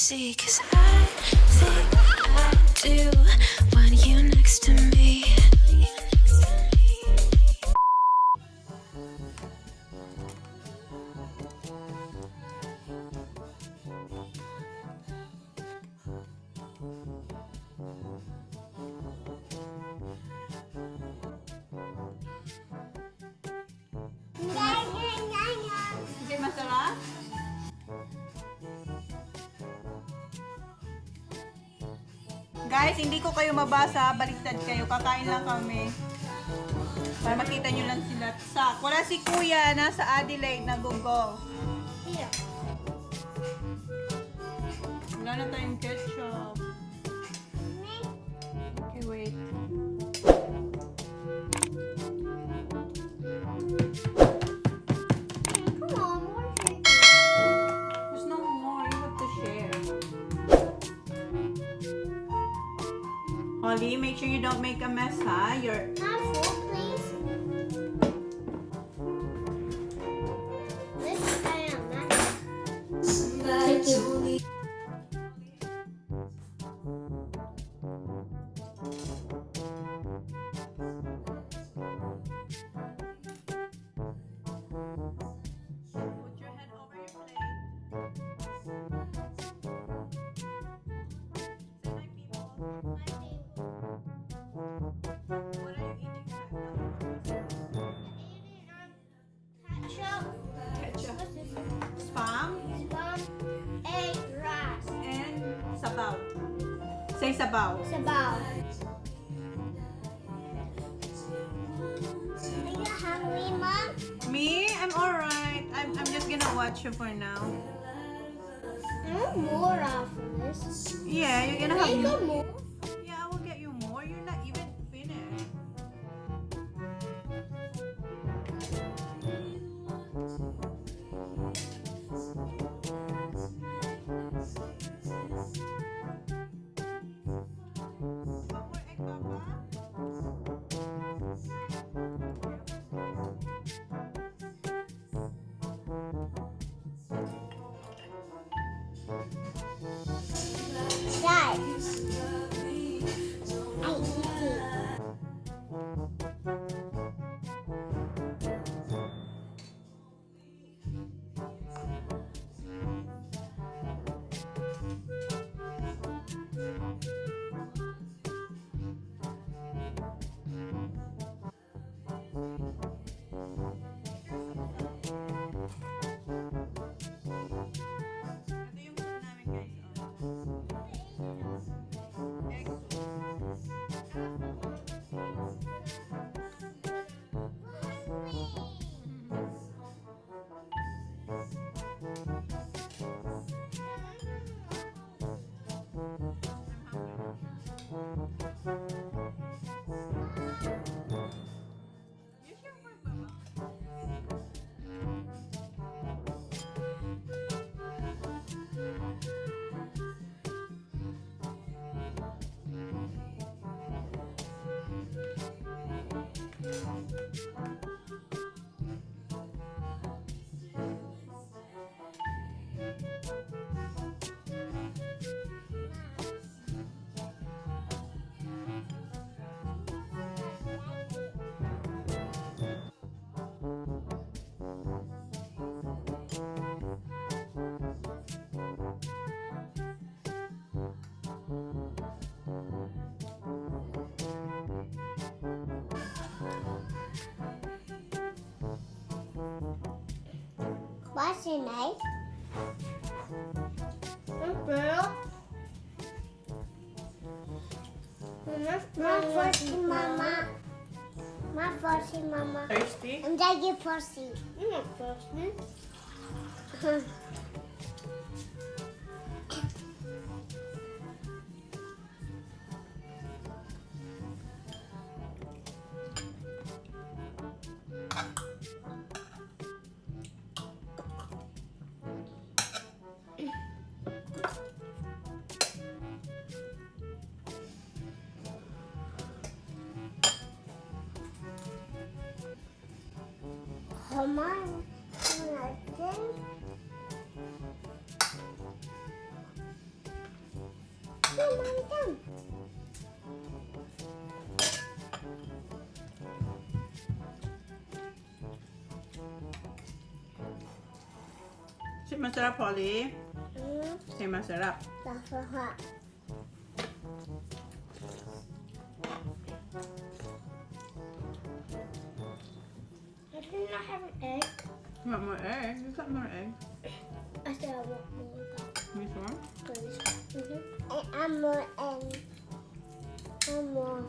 see, 'cause I think I do want you next to me. Hindi masarap? Guys, hindi ko kayo mabasa. Baliktad kayo. Kakain lang kami. Para makita nyo lang sila. Wala si Kuya. Nasa Adelaide. Nag-go. Wala na tayong ketchup. Okay, wait. There's no more. You have to share. Holly, make sure you don't make a mess, ha? You're... Have food, please. This is kind of messy. Thank you. Put your head over your plate. Say hi, people. What are you eating? Ketchup. Spam Egg, rice. and sabaw. Say sabaw. Sabaw. Are you hungry, Mom? Me? I'm alright. I'm just gonna watch you for now. I want more of this. Yeah, you're gonna have Make a more. Yeah, I will get you more. You're not even finished. One more egg, Papa. Dad. I eat it. Ito yung soup namin, guys. Oh. Egg soup. You share for Papa. What's your name? Girl. My first mama. My first mama. Thirsty? I'm taking thirsty. I'm not thirsty. Come on. I'm done. Si masarap, Holly. Mm, Si masarap. that's so hot. I do not have an egg. You want more egg? You got more egg. I said I want more, This one? please. And I'm more and I'm more.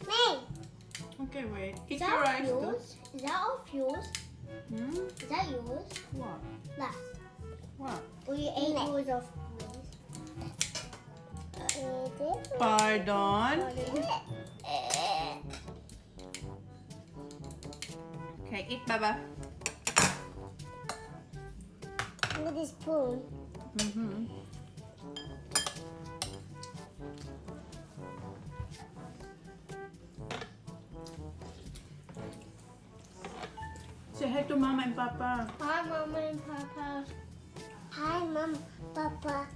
May, Okay, wait. is Eat your that rice too. yours? Is that all of yours? Hmm? Is that yours? What? That. What? Or you ate yours off yours? Pardon? Okay, eat, Baba. With this spoon. Mm-hmm. Say hi to Mama and Papa. Hi, Mama and Papa. Hi, Mom, Papa.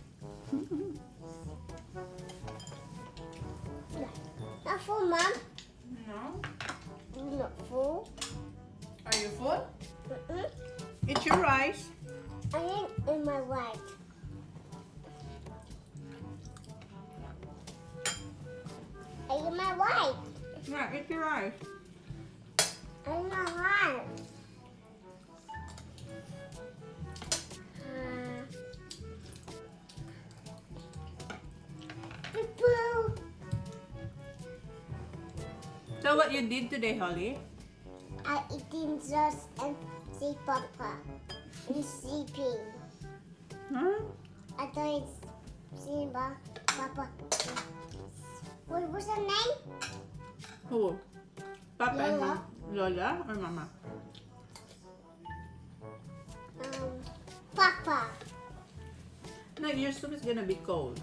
Not full, Mom. No? Not full. Are you full? Mm-mm. Eat your rice. I ain't in my right. I in my right. Yeah, eat your rice. I in my right. Boo. So what you did today, Holly? I eating just and see Papa and sleeping. Huh? I thought it's Simba, Papa. What was her name? Who? Papa and Lola. Mama? Lola or Mama? Papa. No, your soup is gonna be cold.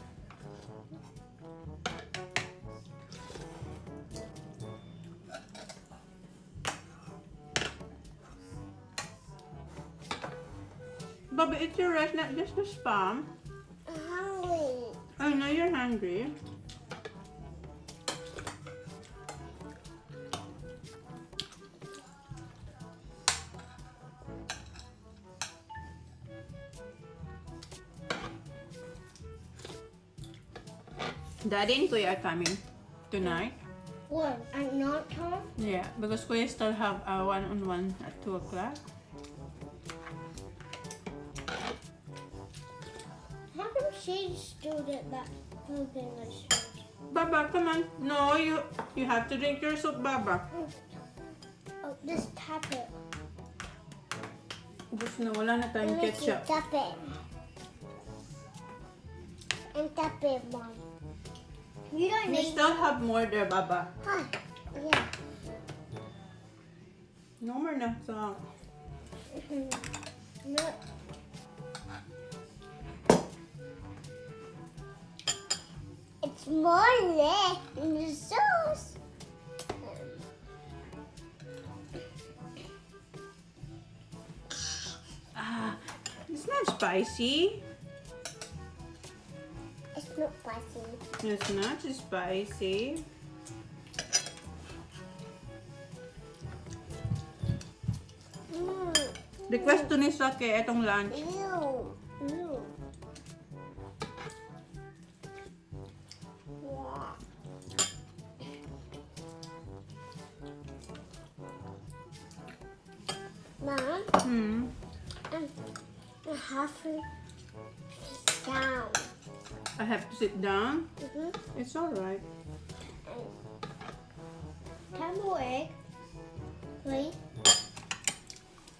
Baba, eat your rice, not just the spam. I'm hungry. I know you're hungry. Daddy and Kuya are coming tonight. What? At night time? Yeah, because Kuya still have a one-on-one at 2 o'clock. How come she still did that pooping like she Baba, come on. No, you have to drink your soup, Baba. Oh, just tap it. Just na wala na tayong Let me ketchup. tap it. And tap it, Mom. You don't We need. still have more there, Baba. Huh. Yeah. No more na. So, No. It's more left in the sauce. it's not spicy. It's not spicy. It's not spicy. Request to ni Soke itong lunch. Ew. Ew. Yeah. Mom, I have to sit down. I have to sit down. Mm-hmm. It's alright. Can more egg, please?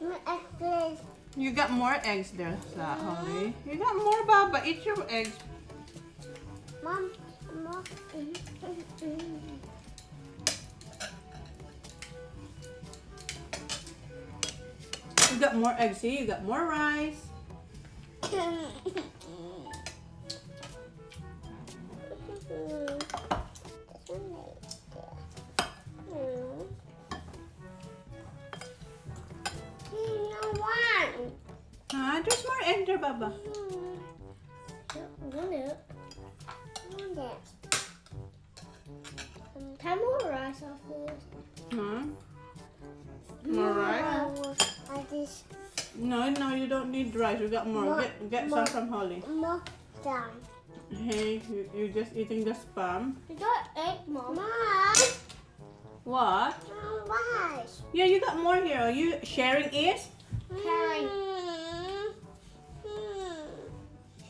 More egg, please. You got more eggs there, Holly. You got more, Baba. Eat your eggs. Mom, more. You got more eggs. See, you got more rice. There's more enter, Baba. Want it? Want it? Can more rice off this? Huh? More rice? I just No, you don't need rice. You got more. Get some from Holly. more down. Hey, you just eating the spam? You got egg, Mom. What? Rice. Yeah, you got more here. Are you sharing is? Carrot.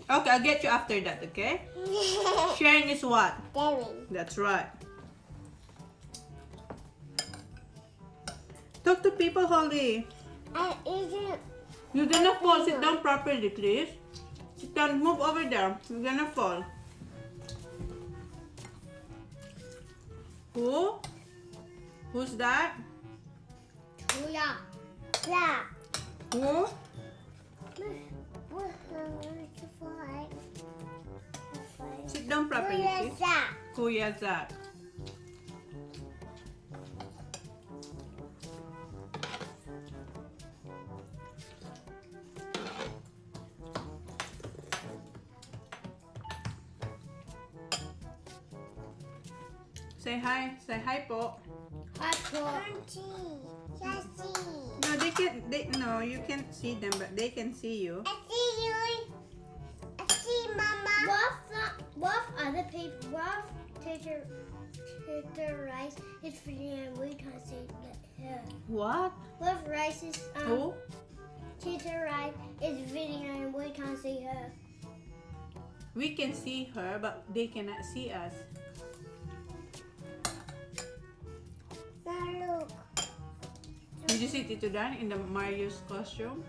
Okay, I'll get you after that, okay? Sharing is what? Daring. That's right. Talk to people, Holly. Isn't You're gonna fall. Sit down properly, please. Sit down. Move over there. You're gonna fall. Who? Who's that? yeah. Yeah. Who? Sit down properly, please. Kuya Zach. Say hi. Say hi po. No, they can. No, you can't see them, but they can see you. I see you. I see Mama. What other people? What teacher rice is feeding and we can't see her. What? What rice is Who? teacher rice is feeding and we can't see her. We can see her, but they cannot see us. Now look. Did you see Tito Dan in the Mario's costume?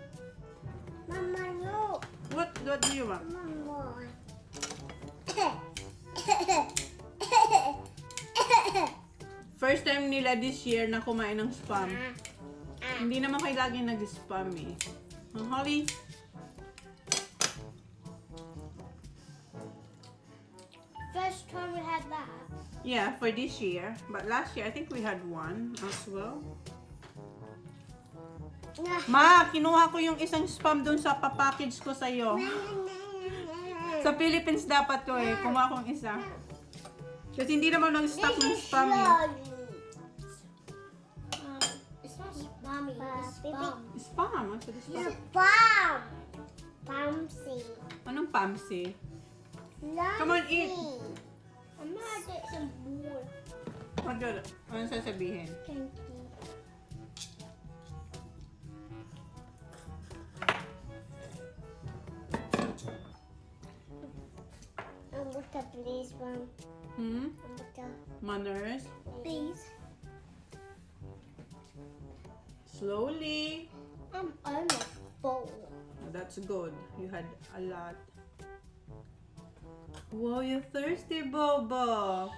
Mama look. What do you want? Mama. First time nila this year na kumain ng spam. Hindi naman kayo lagi nag-spam eh. Holly? First time we had that. Yeah, for this year. But last year, I think we had one as well. Ma, kinuha ko yung isang spam dun sa papackage ko sa'yo. Sa Philippines dapat to eh. Kumuha kong isa. Kasi hindi naman nag-stock ng spam eh. It's not spammy. It's spam. Spam? Ano sa spam? Spam. Pamsi. Anong pamsi? Come on, eat. I'm gonna get some more. Ano sasabihin? Thank you. Ambuta, please, Mom. Ambuta. Manners? Please. Slowly. I'm almost full. Oh, that's good. You had a lot. Wow, you're thirsty, Bobo.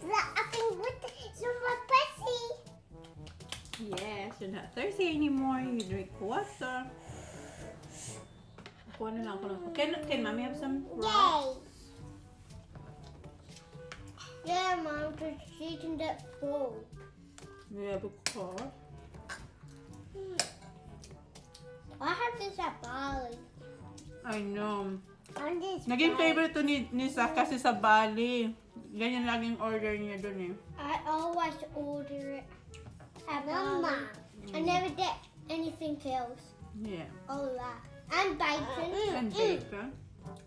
I can put some more pussy. Yes, you're not thirsty anymore. You drink water. Kuha na lang ako ng... Can Mommy have some Yay! rice? Yeah, Mom, because she can get full. We have a car. I have this at Bali. I know. On this Naging Bali. favorite to ni Zach kasi sa Bali. Ganyan laging order niya dun eh. I always order it at Mama. Bali. I never get anything else. Yeah. All that. And bacon. And bacon.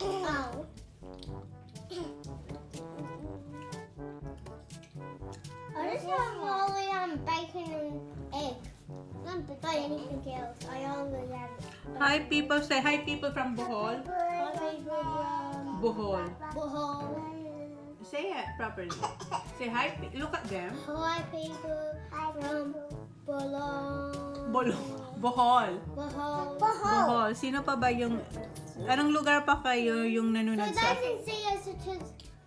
Oh. I just have only bacon and egg. Not anything else. I only have Hi people. Say hi people from Bohol. Bohol. Bohol. Say it properly. Say hi. Look at them. Hi people from Bohol. Bohol. Bohol. Bohol. Sino pa ba yung... Anong lugar pa kayo yung So nanonood they sa... can see us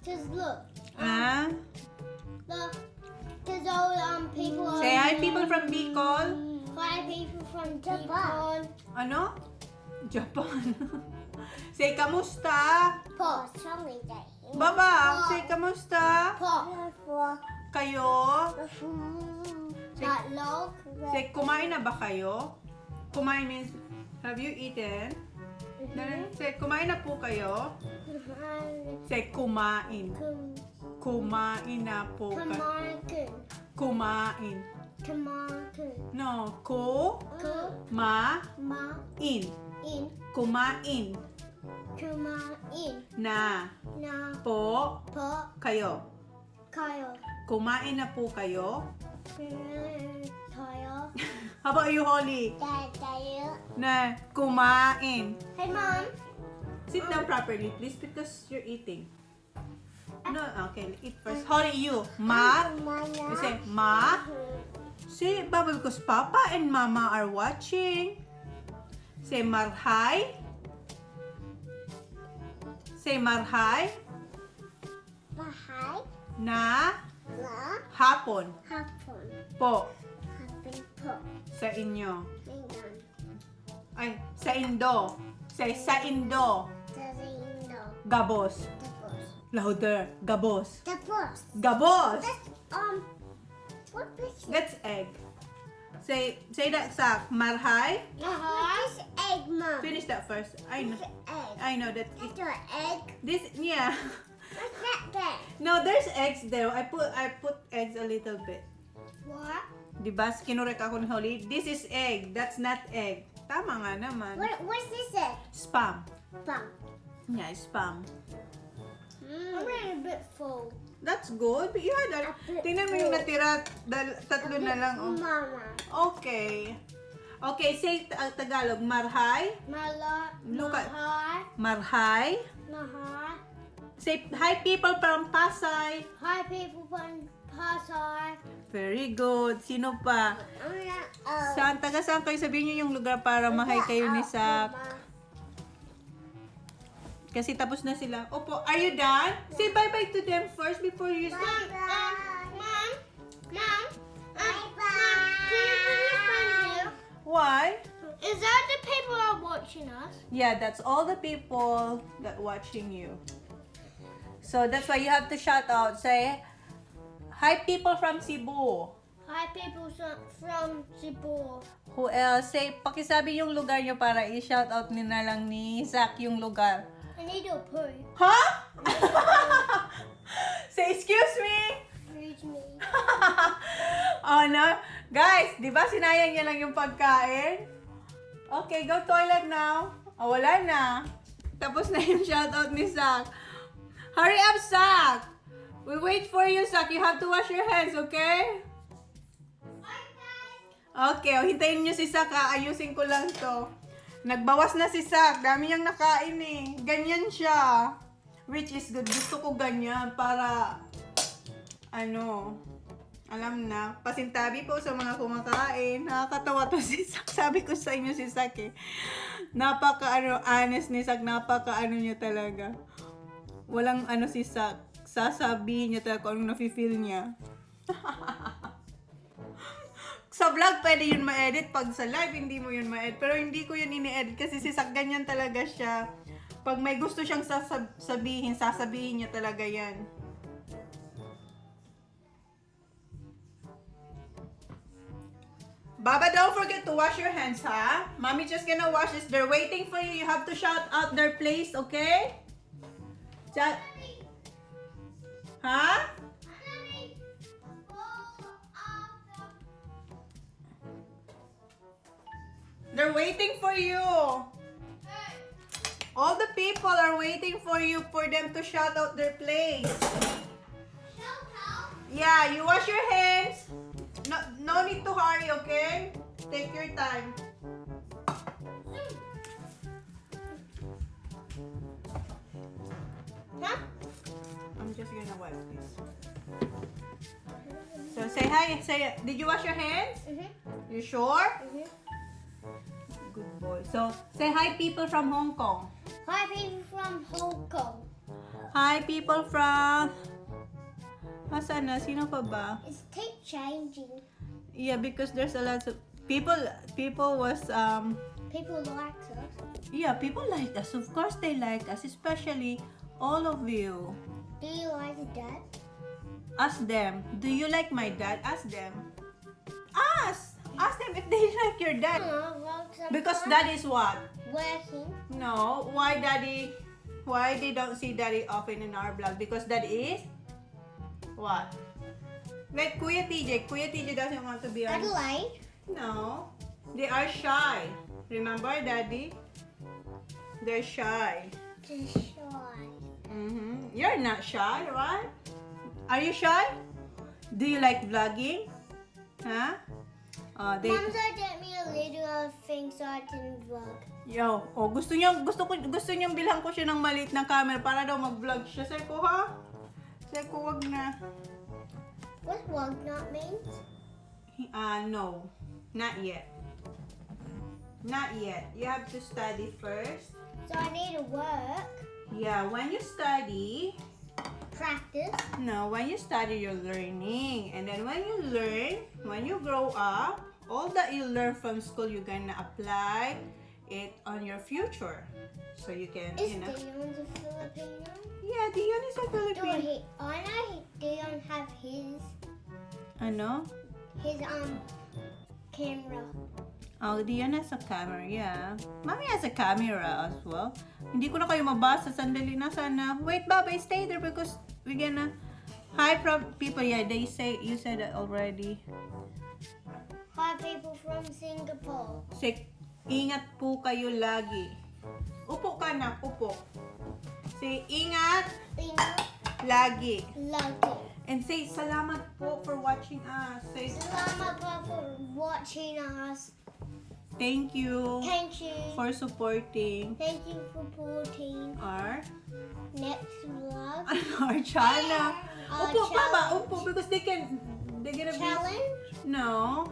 just look. Ah? Look. There's all people. Say hi people from Bicol. Hi people from Japan. Japan. Ano? Japan. Say kamusta? Po. Baba, say kamusta? Po. Kayo? Tatlog. Say kumain na ba kayo? Kumain means, have you eaten? Say, kumain na po kayo. Say, kumain. Kumain na po kayo. Kumain. No, in. Kumain. Na po kayo. Kumain na po kayo. How about you, Holly? Na kumain. Hey, Mom. Sit down properly, please, because you're eating. No, okay, eat first. Holly, you. Ma. You say, Ma. Say, Baba, because Papa and Mama are watching. Say, marhay. Say, marhay. Bahay. Na La. hapon. Hapon. Po. Hapon po. Sa inyo. Tingnan. Ay, sa indo. Say, sa indo. Tazino. Gabos. Tapos. Louder. Gabos. Tapos. Gabos. That's, what is it? That's egg. Say that sa marhay. What is egg, Mom? Finish that first. I know. What's egg? I know that. That's your egg? This, yeah. What's that there? No, there's eggs there. I put eggs a little bit. What? Diba? Kinurek ako ni Holly. This is egg. That's not egg. Tama nga naman. What's this egg? Spam. Bang. Yeah, spam. I'm getting a bit full. That's good. But you had that. Tingnan mo yung natira. Tatlo na lang. Oh. Mama. Okay. Okay, say Tagalog. Marhay. Mala. Look at- Mahal. Marhay. Mahal. Say hi people from Pasay. Hi, people from Pasay. Very good. Sino pa? I'm gonna, Saan? Taga saan kayo? Sabihin niyo yung lugar para mahay kayo ni Sak. Kasi tapos na sila. Opo, are you done? Say bye-bye to them first before you Mom, start. Mom, can you bring your friend here? Why? Is that the people are watching us? Yeah, that's all the people that watching you. So that's why you have to shout out. Say, hi people from Cebu. Hi, people from Cebu. Who else? Say, pakisabi yung lugar nyo para i-shout out ni na lang ni Zach yung lugar. I need to poo. Huh? Say, excuse me. Excuse me. Oh no. Guys, di ba sinayang niya lang yung pagkain? Okay, go toilet now. Oh, wala na. Tapos na yung shoutout ni Zach. Hurry up, Zach! We wait for you, Zach. You have to wash your hands, okay? Okay, hintayin niyo si Zach, ha? Ayusin ko lang to. Nagbawas na si Zach. Dami niyang nakain, eh. Ganyan siya. Which is good. Gusto ko ganyan para, alam na, pasintabi po sa mga kumakain. Nakakatawa to si Zach. Sabi ko sa inyo si Zach, eh. Honest ni Zach. Niya talaga. Walang si Zach. Sasabihin niya talaga kung anong nafe-feel niya. Sa vlog, pwede yun ma-edit. Pag sa live, hindi mo yun ma-edit. Pero hindi ko yun ini-edit kasi si Zach ganyan talaga siya. Pag may gusto siyang sasabihin niya talaga yan. Baba, don't forget to wash your hands, ha? Mommy just gonna wash this. They're waiting for you. You have to shout out their place, okay? Huh? They're waiting for you. All the people are waiting for you for them to shout out their place. Yeah, you wash your hands. No need to hurry, okay? Take your time. Huh? I'm just gonna wipe this. So say hi. Did you wash your hands? You sure? Good boy. So say hi, people from Hong Kong. Hi, people from Hong Kong. Hi, people from. Asan na? Sino pa ba? It's take changing. Yeah, because there's a lot of people. People was People like us. Yeah, people like us. Of course, they like us, especially all of you. Do you like Dad? Ask them. Do you like my dad? Ask them. Ask them if they like your dad. Well, Because daddy's what? working. No, why they don't see daddy often in our vlog? Because daddy is what? Like Kuya TJ doesn't want to be on. Adelaide. No, they are shy. Remember, daddy? They're shy. To shy. You're not shy, right? Are you shy? Do you like vlogging? Huh? Mom said get me a little thing so I can vlog. Gusto niyang bilhan ko siya ng maliit na camera para daw mag-vlog siya. Sabi ko, ha? Sabi ko, wag na. What vlog not means? No. Not yet. Not yet. You have to study first. So I need to work, Yeah, when you study, practice. no, when you study, you're learning. And then when you learn, when you grow up, all that you learn from school, you're gonna apply it on your future. So you can, Is you know. Dion the Filipino? Yeah, Dion is a Filipino. I know Dion have his Ano? camera. Oh, Dion has a camera, yeah. Mommy has a camera as well. Hindi ko na kayo mabasa. Sandali na sana. Wait, Baba, stay there because we're gonna... Hi from people. Yeah, they say, you said that already. Hi people from Singapore. Say, ingat po kayo lagi. Upo ka na, upo. Say, ingat lagi. Lucky. And say, salamat po for watching us. Say, Salamat po for watching us. thank you Thank you. for supporting Thank you for supporting our next vlog. our channel. Our Upo, Baba, challenge. upo because they're gonna be... Challenge? No.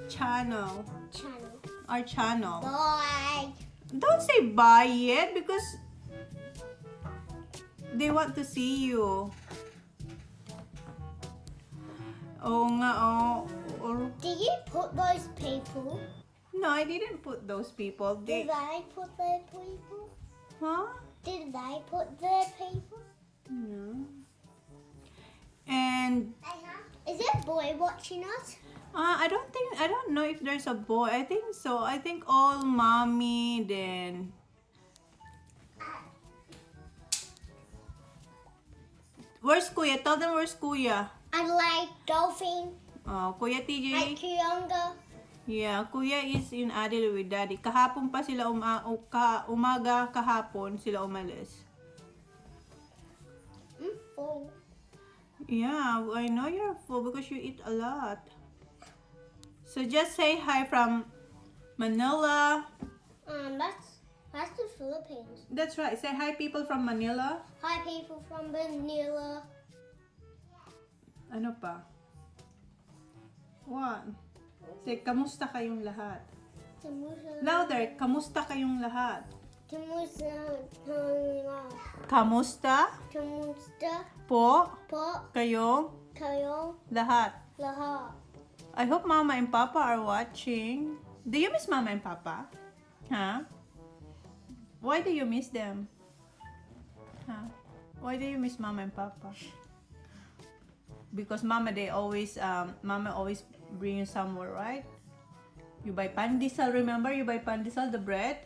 Channel. Channel. Our channel. Bye. Don't say bye yet because they want to see you. Oh nga, oh. Did you put those people? No, I didn't put those people. Did they put their people? Huh? Did they put their people? No. And Is there a boy watching us? I don't know if there's a boy. I think so. I think all mommy then. Where's Kuya? Tell them where's Kuya. Adelaide Dolphin. Oh, Kuya TJ. Like Kuyonga. Yeah, Kuya is in Adelaide with Daddy. Kahapon pa sila umaga kahapon sila umalis. Full. Yeah, I know you're full because you eat a lot. So just say hi from Manila. That's the Philippines. That's right. Say hi people from Manila. Hi people from Manila. Ano pa? What? Say, kamusta kayong lahat? Louder, kamusta kayong lahat? Kamusta po kayong lahat? I hope Mama and Papa are watching. Do you miss Mama and Papa? Huh? Why do you miss them? Huh? Why do you miss Mama and Papa? Because Mama always bring you somewhere, right? You buy pandesal, remember? You buy pandesal, the bread?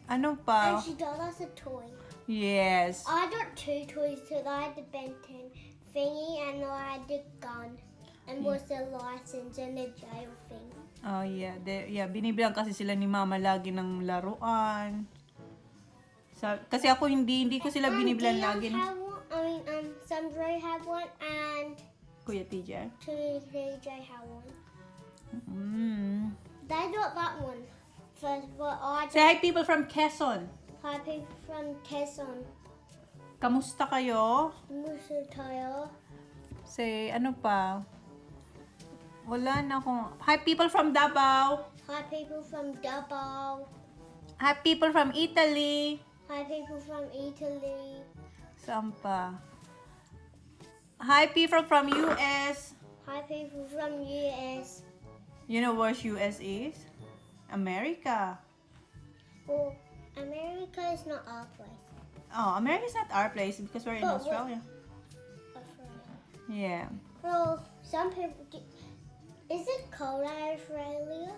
Ano pa? And she got us a toy. Yes. I got 2 toys too. I had the Ben 10 thingy and I had the gun. And was the license and the jail thing. Oh yeah, binibilang kasi sila ni Mama lagi ng laruan. Kasi ako hindi ko sila binibilang lagi. Sandra had one and Kuya TJ. TJ had one. They got that one. First, but I Say hi people from Quezon. hi people from Quezon. Kamusta kayo? Musa tayo. Say ano pa? Wala na akong... Hi people from Davao. Hi people from Davao. Hi people from Italy. Hi people from Italy. Saan pa? Hi people from US. Hi people from US. You know where US is? America. Well, America is not our place. Oh, America is not our place because we're in But Australia. Australia. Yeah. Well, some people Is it cold in Australia?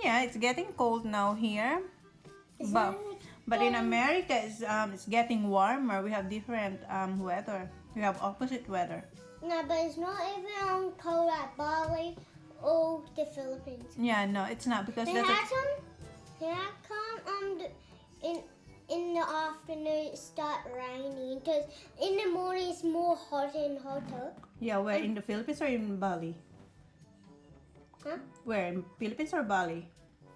Yeah, it's getting cold now here. Is But, it but in America, it's getting warmer. We have different weather. We have opposite weather. No, but it's not even cold at Bali or the Philippines. Yeah, no, it's not because And that's how come in the afternoon it start raining? Because in the morning it's more hotter and hotter. yeah. Where in the Philippines or in Bali? Huh? Where in Philippines or Bali?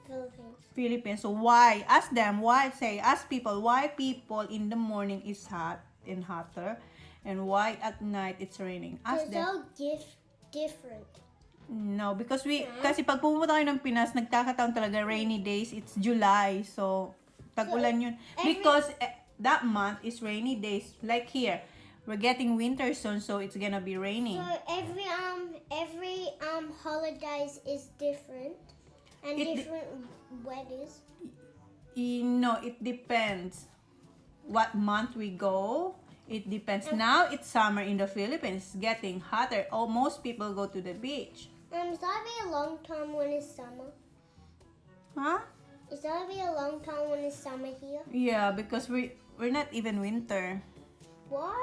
Philippines. Philippines. So why? Ask them why. Ask people why people in the morning is hot and hotter, and why at night it's raining. Ask Because them. they're different. No, because kasi pag pumunta kayo ng Pinas, nagkakataon talaga rainy days. It's July, so tag-ulan yun. Because that month is rainy days. Like here, we're getting winter soon, so it's gonna be raining. So every holidays is different and different weathers. No, it depends what month we go. It depends. Now it's summer in the Philippines. It's getting hotter. Oh, most people go to the beach. Is that be a long time when it's summer? Huh? Is that be a long time when it's summer here? Yeah, because we're not even winter. What?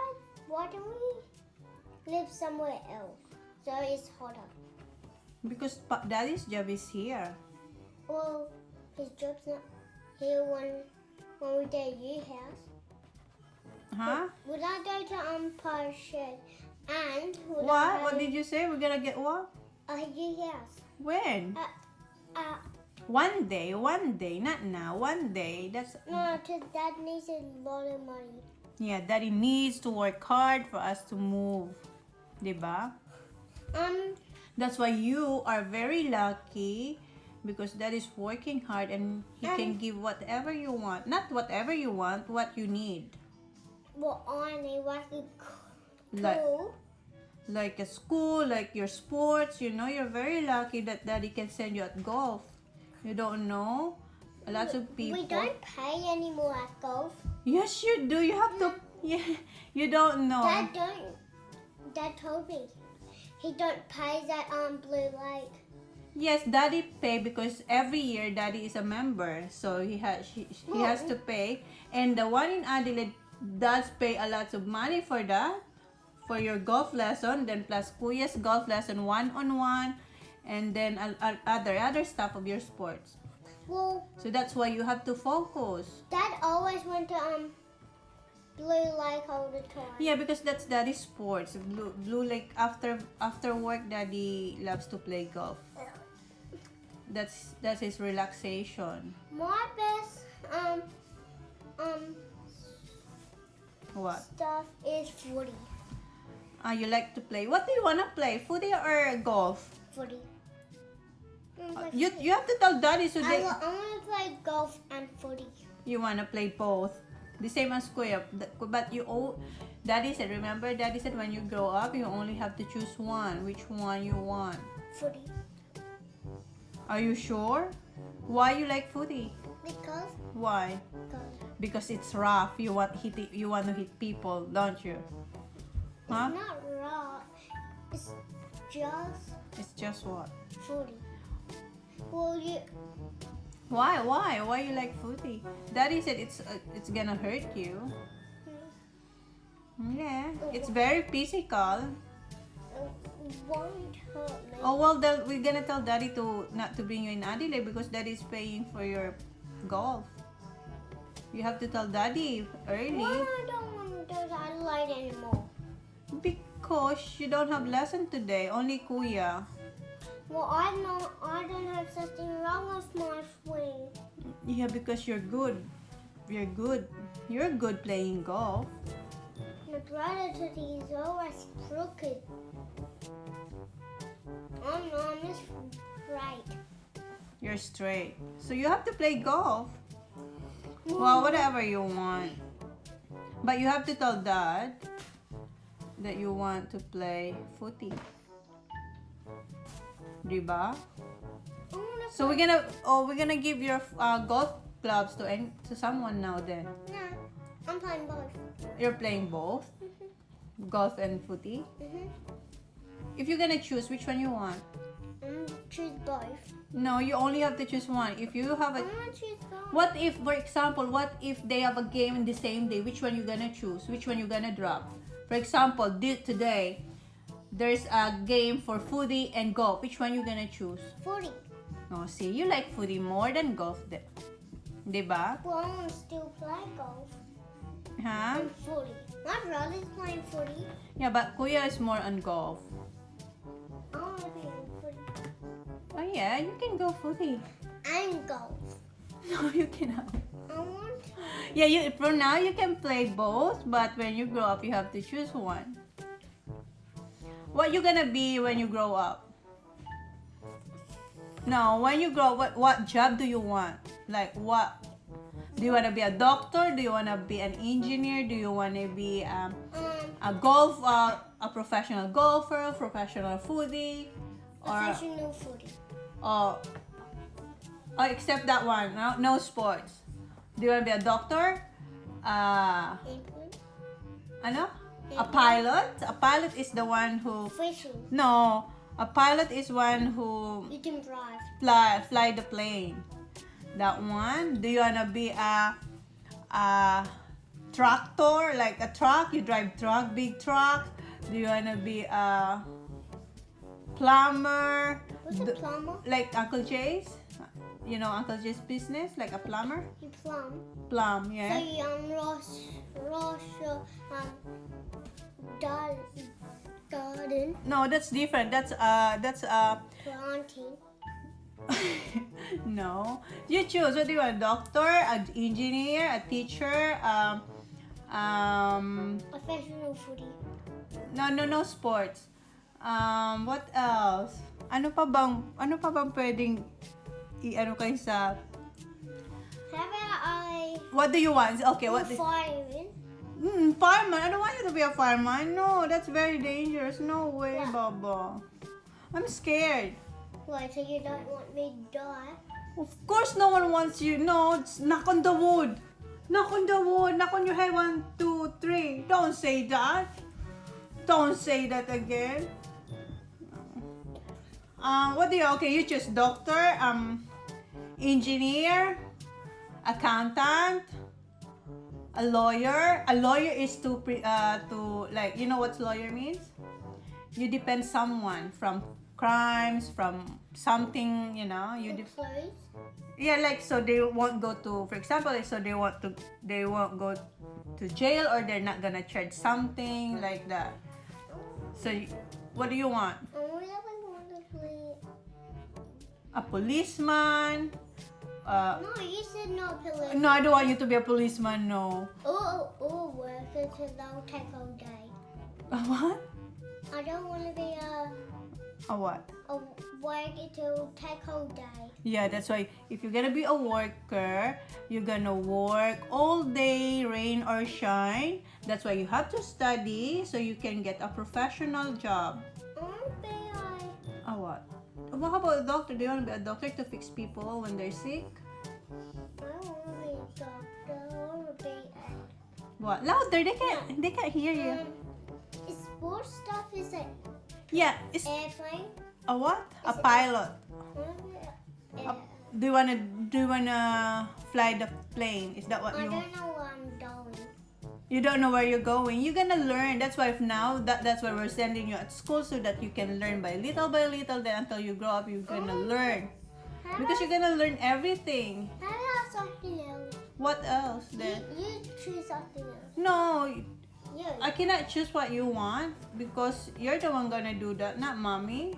Why don't we live somewhere else so it's hotter? Because Daddy's job is here. Well, his job's not here when we go to your house. Huh? Would I go to Empire Shed and would What? I What did you say? We're gonna get what? your house? When? Uh, One day, not now. One day. That's no, because Dad needs a lot of money. yeah. Daddy needs to work hard for us to move, diba? That's why you are very lucky because Dad is working hard and he can give whatever you want. Not whatever you want, what you need. Well, I need like a Like, cool. like a school, like your sports. You know, you're very lucky that Daddy can send you at golf. You don't know? Lots of people. We don't pay anymore at golf. Yes, you do. You have to. Yeah, you don't know. Dad told me he don't pay that Blue Lake. Yes, Daddy pay because every year Daddy is a member, so he has to pay. And the one in Adelaide does pay a lot of money for that, for your golf lesson, then plus Kuya's golf lesson 1-on-1, and then other stuff of your sports. Well, So that's why you have to focus. Dad always went to Blue Lake all the time. Yeah, because that's Daddy's sports. Blue Lake after work, Daddy loves to play golf. That's his relaxation. My best What? stuff is footy. You like to play. What do you wanna play? Footy or golf? Footy. You have to tell Daddy so I they want to play golf and footy. you wanna play both. The same as Kuya. But Daddy said, remember Daddy said when you grow up you only have to choose one. Which one you want? Footy. Are you sure? Why you like footy? Because Why? Because it's rough. You want to hit people, don't you? Huh? it's not rock. It's just It's just what? footy. Well, Why you like footy? Daddy said it's gonna hurt you. Yeah, it's very physical. won't hurt me. Oh well, we're gonna tell Daddy not to bring you in Adelaide because Daddy is paying for your golf. You have to tell Daddy early Why I don't want to go to Adelaide anymore? because you don't have lesson today. Only Kuya. Well, I don't have something wrong with my swing. Yeah, because you're good. You're good. You're good playing golf. My brother said he's always crooked. Oh no, I'm just right. You're straight. So you have to play golf. Well, whatever you want. But you have to tell Dad that you want to play footy. Diba? I wanna So we're gonna give your golf clubs to someone now then. No, I'm playing both. You're playing both? Golf and footy? Mhm. If you're gonna choose, which one you want? Choose both. No, you only have to choose one. If you have a... I want to choose both. What if, for example, what if they have a game in the same day? Which one you gonna choose? Which one you gonna drop? For example, today, there's a game for foodie and golf. Which one you gonna choose? 40. Oh, see, you like foodie more than golf. Diba? Well, I want to still play golf. Huh? And 40. My brother's playing 40. Yeah, but Kuya is more on golf. I want to be in 40. Oh yeah, you can go foodie. And golf. No, you cannot. I want to. Yeah, for now you can play both, but when you grow up, you have to choose one. What you gonna be when you grow up? No, when you grow up, what job do you want? Like what? Do you want to be a doctor? Do you want to be an engineer? Do you want to be a professional golfer, professional foodie, or Professional 40. oh, except that one, no sports. Do you want to be a doctor? England. Ano? A pilot? A pilot is the one who... Fishing. No, a pilot is one who You can drive. fly the plane. That one. Do you wanna be a tractor, like a truck? You drive truck, big truck. Do you wanna be a plumber? What's a plumber? Like Uncle Jay's? You know Uncle Jay's business, like a plumber? You plumb. Plum, So yeah. you garden No, that's different. That's planting. No. You choose. What do you want? A doctor, an engineer, a teacher, Professional footy. no sports. What else? Ano pa bang pwedeng i-ano kayo sa... How about What do you want? Okay, what do... fireman? Fireman. I don't want you to be a fireman. No, that's very dangerous. No way, What? Baba. I'm scared. Why, so you don't want me to die? Of course no one wants you. No, it's knock on the wood. Knock on the wood. Knock on your head. 1, 2, 3. Don't say that. Don't say that again. What do you... Okay, you choose doctor, engineer, accountant, a lawyer. A lawyer is to like, you know what lawyer means? You defend someone from crimes, from something, you know. Clothes? Yeah, like, so they won't go to, for example, so they won't go to jail, or they're not gonna charge something like that. So what do you want? I really want to play. A policeman? No, you said no police. No, I don't want you to be a policeman, no. Or worker, so they'll take all day. What? I don't want to be A what? a worker to take all day. Yeah, that's why if you're gonna be a worker, you're gonna work all day, rain or shine. That's why you have to study so you can get a professional job. I want to be A what? Well, how about a doctor? Do you want to be a doctor to fix people when they're sick? I want to be a doctor. I want to be What? Louder, they can't hear you. Is sports stuff, is it Yeah, it's airplane? a what? A Is it- pilot. I want to be Do you wanna fly the plane? Is that what I you? don't know where I'm going. You don't know where you're going. You're gonna learn. That's why that's why we're sending you at school, so that you can learn by little. Then until you grow up, you're gonna learn. How Because you're gonna learn everything. How about something else? What else then? You choose something else. No, You. I cannot choose what you want because you're the one gonna do that, not mommy.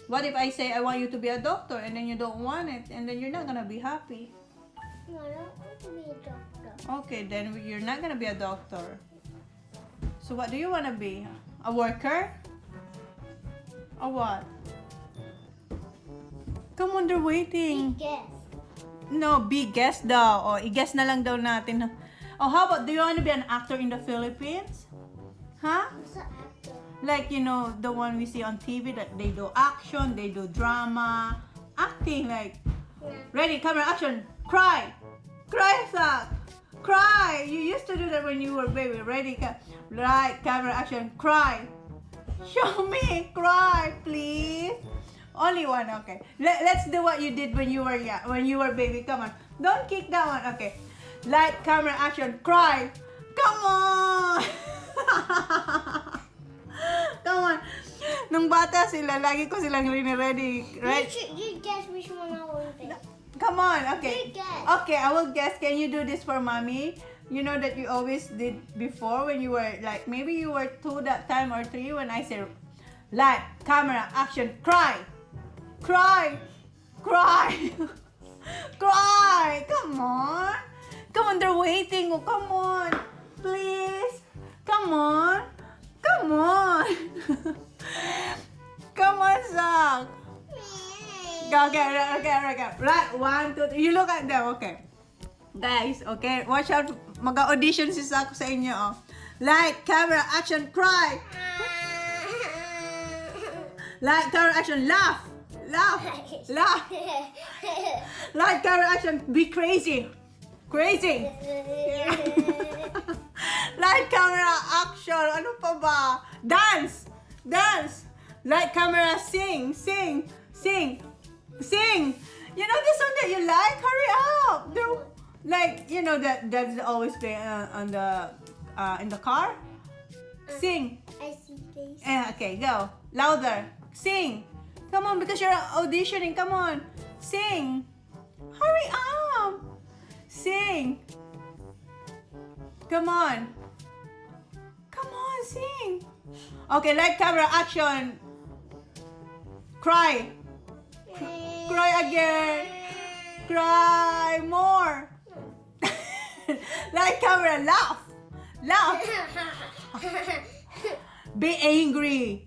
What if I say I want you to be a doctor and then you don't want it, and then you're not gonna be happy? No, I don't want to be a doctor. Okay, then you're not gonna be a doctor. So what do you wanna be? A worker? Or what? Come on, they're waiting. Guess. No, be guess daw. O, i-guess na lang daw natin. Oh, how about, do you wanna be an actor in the Philippines? Huh? What's an actor? Like, you know, the one we see on TV that they do action, they do drama, acting, like, ready, camera, action, cry, Zach, cry. You used to do that when you were a baby. Ready, right, camera, action, cry. Show me, cry, please. Only one, okay. Let's do what you did when you were baby. Come on. Don't kick that one. Okay. Light, camera, action, cry. Come on! Come on. Nung bata sila, lagi ko silang ready. Right? You guess which one I will pick. Come on, okay. You guess. Okay, I will guess. Can you do this for mommy? You know that you always did before when you were like, maybe you were 2 that time or 3 when I said, light, camera, action, cry. Cry. Cry. Cry. Come on. Come on, they're waiting. Oh, come on. Please. Come on. Come on. Come on, Zach. Okay. Right, 1, 2, 3. You look at them, okay. Guys, okay, watch out. Mag-audition si Zach sa inyo, oh. Light, camera, action, cry. Light, camera, action, laugh. Laugh. Light, camera, action, be crazy. Crazy. Light, camera, action. Ano pa ba? Dance. Light, camera, sing. You know the song that you like? Hurry up. Like, you know that's always playing on the in the car. Sing. I see face. Okay, go. Louder. Sing. Come on, because you're auditioning. Come on. Sing. Hurry up. Sing. Come on. Come on, sing. Okay, light, camera, action. Cry. Cry again. Cry more. Light, camera, laugh. Be angry.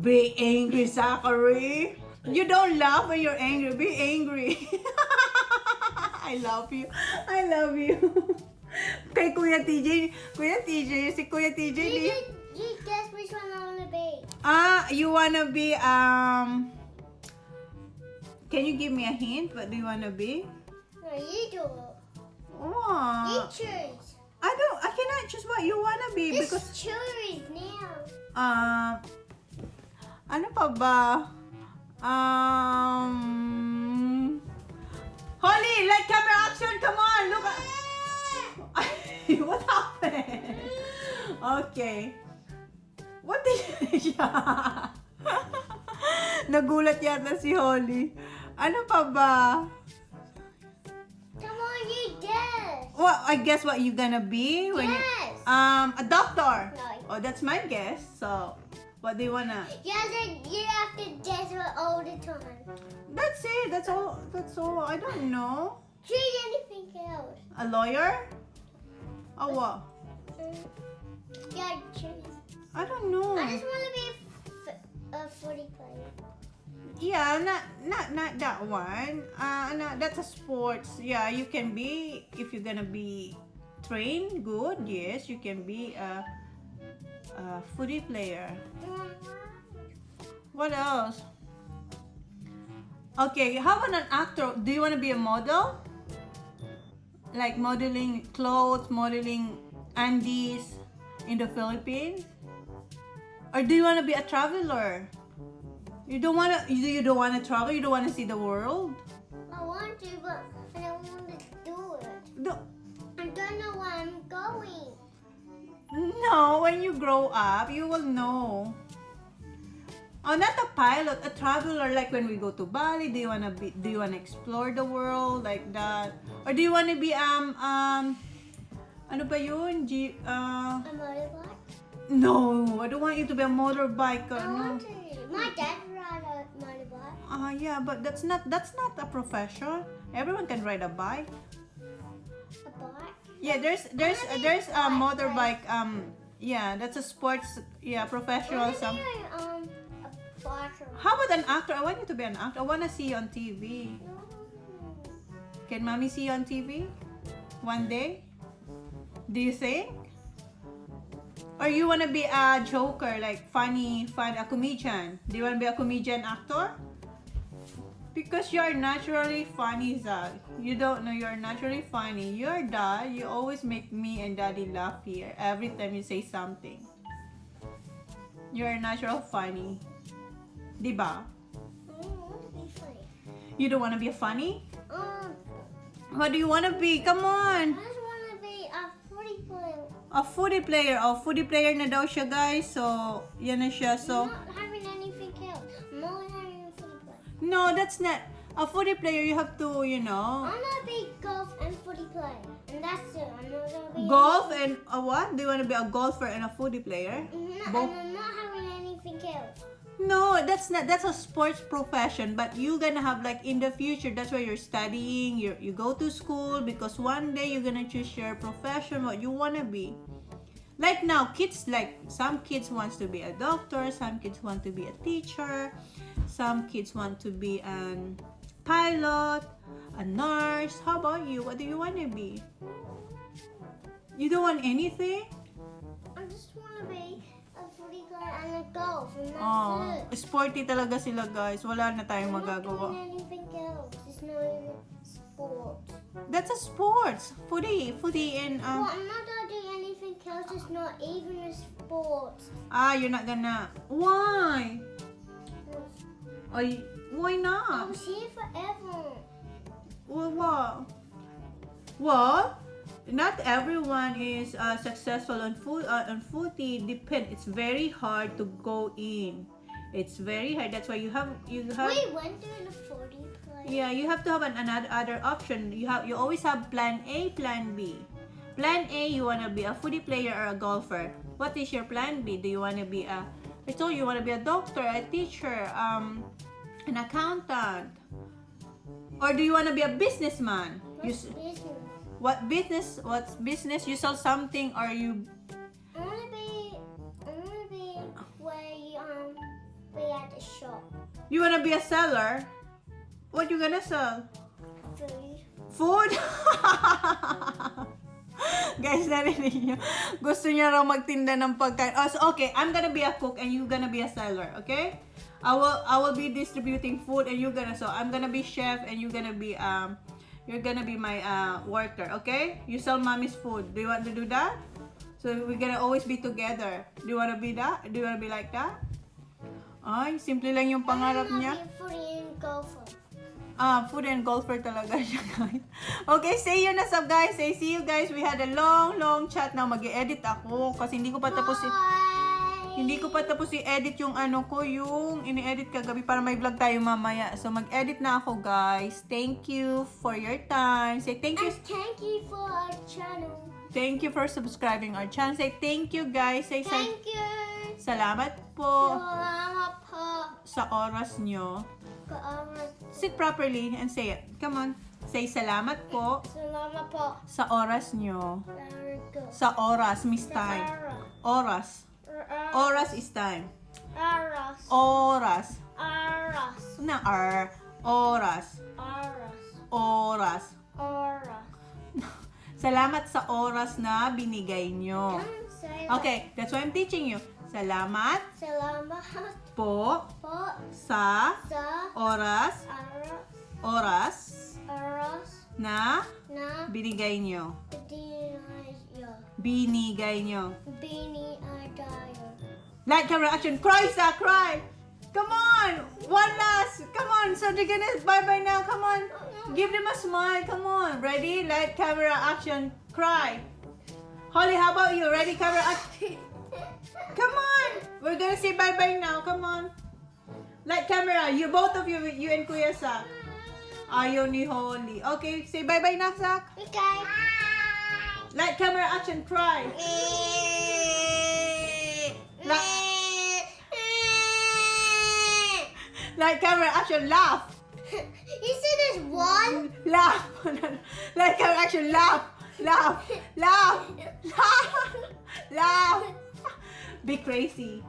Be angry, Zachary. You don't laugh when you're angry. Be angry. I love you. Kay Kuya TJ, si Kuya TJ. You guess which one I want to be. You wanna be, can you give me a hint? What do you wanna be? No, you do it. What? You choose. I cannot choose what you wanna be Just because, choose now. ano pa ba? Holly, light, camera, action, come on, look at, what happened? Okay. What did siya? Nagulat yata si Holly. Ano pa ba? Come on, you guess. Well, I guess what you gonna be when Yes. a doctor. No. Oh, that's my guess. So, what do you wanna? Yeah, then you have to guess it all the time. That's it. That's all. I don't know. Choose anything else. A lawyer? Oh, what? Yeah, choose. I don't know. I just want to be a footy player. Yeah, not that one. No, that's a sports. Yeah, you can be if you're gonna be trained good. Yes, you can be a footy player. What else? Okay, how about an actor? Do you want to be a model? Like modeling clothes, modeling undies in the Philippines? Or do you want to be a traveler? You don't want to travel? You don't want to see the world? I want to, but I don't want to do it. No, I don't know where I'm going. no, when you grow up, you will know. Oh, not a pilot, a traveler. Like when we go to Bali, do you wanna explore the world like that? Or do you wanna be ano ba yun? A motorbike? No, I don't want you to be a motorbiker. I No. want to. My dad ride a motorbike. Yeah, but that's not a profession. Everyone can ride a bike. A bike? Yeah, there's a motorbike. Yeah, that's a sports. Yeah, professional. A boxer. How about an actor? I want you to be an actor. I want to see you on TV. Can mommy see you on TV one day? Do you think? Or you want to be a joker, like funny, a comedian? Do you want to be a comedian actor? Because you're naturally funny, Zach. You don't know you're naturally funny. Your dad, you always make me and daddy laugh here every time you say something. You're natural funny. Diba? You don't want to be a funny? Um, What do you want to be? Come on. I just want to be a footy player. A foodie player. Oh, foodie player na daw siya, guys. So, yan na siya. So, I'm not having anything else. I'm only having a footy player. no, that's not. A foodie player, you have to, you know, I'm gonna be golf and footy player, and that's it. I'm not gonna be golf and a what? Do you want to be a golfer and a foodie player? Both. And I'm not having anything else. No, that's not. That's a sports profession. But you're gonna have like in the future. That's why you're studying. You go to school because one day you're gonna choose your profession. What you wanna be. Like now, kids like some kids wants to be a doctor. Some kids want to be a teacher. Some kids want to be an pilot, a nurse. How about you? What do you wanna be? You don't want anything? I just wanna be a footy player and a golf, and that's Oh, it. sporty talaga sila, guys. Wala na tayong I'm not magagawa. doing anything else. It's not even sport. That's a sports. Footy and Well, I'm not gonna do anything else. It's not even a sport. you're not gonna. Why? Ay, why I not? was here forever. Well, what? What? Not everyone is successful on footy. Depend. It's very hard to go in. It's very hard. That's why you have. We went through the footy player. Yeah, you have to have another other option. You always have plan A, plan B. Plan A, you wanna be a foodie player or a golfer. What is your plan B? Do you wanna be a? I told you wanna be a doctor, a teacher, an accountant, or do you wanna be a businessman? What's business? What business? What's business? You sell something or you? I wanna be where you be at the shop. You wanna be a seller? What you gonna sell? Food. Food? Guys, narinig niyo. Gusto niya raw magtinda ng pagkain. Oh, so okay, I'm gonna be a cook and you gonna be a seller, okay? I will be distributing food and you're gonna, so I'm gonna be chef and you're gonna be my worker, okay? You sell mommy's food. Do you want to do that? So we're gonna always be together. Do you wanna be that? Do you wanna be like that? Ay, simple lang yung pangarap niya. I'm gonna be footy and golfer. Food and golfer talaga siya, guys. Okay, say you na sub, guys. Say see you, guys. We had a long chat now. Mag-i-edit ako kasi hindi ko pa tapos i-edit yung ano ko, yung ini-edit kagabi para may vlog tayo mamaya. So mag-edit na ako, guys. Thank you for your time. Say thank you. And thank you for our channel. Thank you for subscribing our channel. Say thank you, guys. Say Thank you. salamat po Salamat po. sa oras nyo. Salamat. Sit properly and say it. Come on. Say salamat po Salamat po. sa oras nyo. Salamat. Sa oras, miss time. Oras. Oras is time. Aras. Oras. Aras. Na oras. Aras. Oras. Aras. Salamat sa oras na binigay nyo. Come say that. Okay, that's why I'm teaching you. Salamat Salamat po po sa sa oras aras na na binigay nyo. binigay Binigay nyo. binigay. Light, camera, action. Cry, Sa! Cry! Come on! One last! Come on! So they're gonna bye-bye now. Come on! Give them a smile. Come on! Ready? Light, camera, action. Cry! Holly, how about you? Ready, camera, action. Come on! We're gonna say bye-bye now. Come on. Light, camera. You, both of you and Kuya Sak. Ayaw ni Holly. Okay, say bye-bye na, Sak. Okay. Light, camera, action. Cry! Light, camera, action. Laugh! You said there's one? Laugh! Light, camera, action. Laugh! Laugh! Laugh! Laugh! Laugh! Be crazy.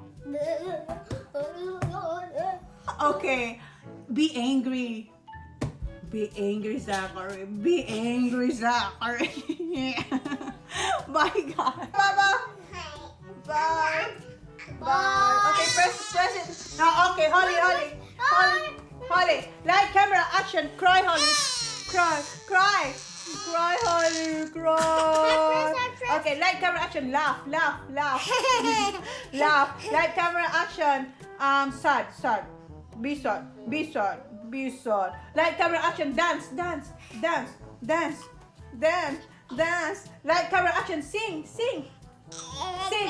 Okay. Be angry. Be angry, Zachary. Be angry, Zachary. Bye, guys. Bye-bye. Bye. Bye. Okay, press it. No, okay, Holly. Light, camera, action. Cry, Holly. Cry. Cry, Holly. Cry. Okay, light, camera, action. Laugh. Laugh. Light, camera, action. Sad. Bisot. Bisot. Bisot. Light camera action. Dance. Dance. Dance. Dance. Dance. Dance. Light camera action. Sing. Sing. Sing.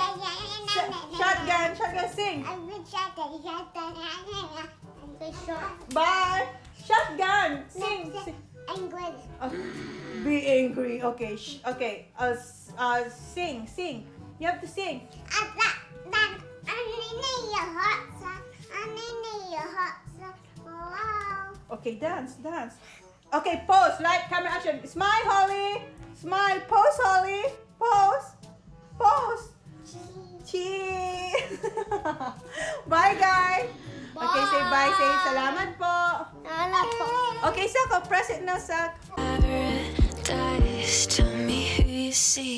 Shotgun. Shotgun. Sing. Bye. Shotgun. Sing. Sing. Be angry. Okay. Okay. Sing. Sing. You have to sing. Okay, dance, dance. Okay, pose. Light, camera, action. Smile, Holly. Smile. Pose, Holly. Pose. Pose. Cheese. Bye, guys. Okay, say bye. Say salamat po. Okay, Sak, press it now, Sak. Paradise, tell me who you seek.